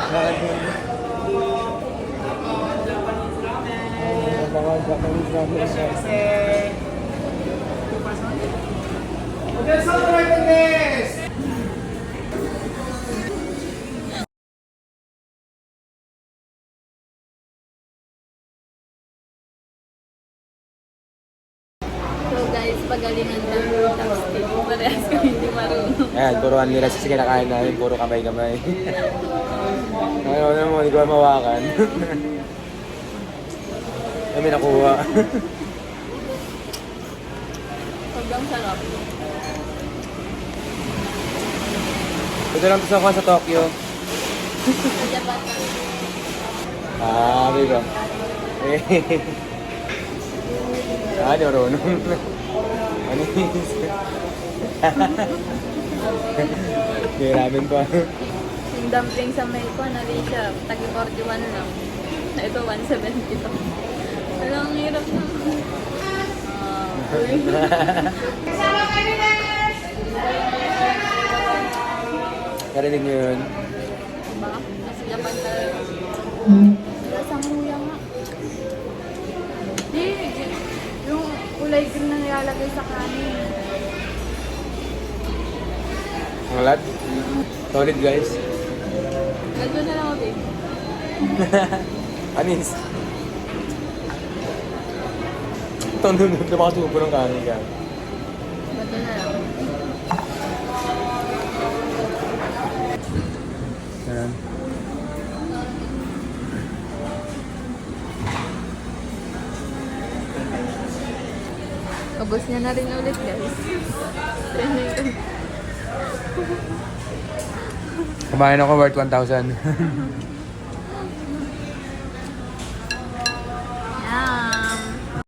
So guys, pagalingan lang yung chopstick. Parehas kami hindi marunong. Ayan, turuan nila sa kinakain namin, puro kamay-kamay. Ano mo, hindi ko mawakan. Kami nakuha. Sobrang sarap. Ito lang to sa Tokyo. Sa Japan. Ah, diba? Ah, di marunong. Ano yun? May ramen pa. Yung dumpling sa may ko, nari siya. Tagi 41 lang. Ito, 170 pa. Walang hirap na. Narinig niyo yun? Diba? Nasa Japan talaga. Lasang luya nga. Di, yung kulay green na nilalagay sa kanin. Ang lat? Solid guys. Nandun na lang ako, babe. Anis. Ito, napakasubo ng kanin ka. Nandun na lang. Ayan. Ubus niya na rin ulit, guys. Kumain ako worth 1,000.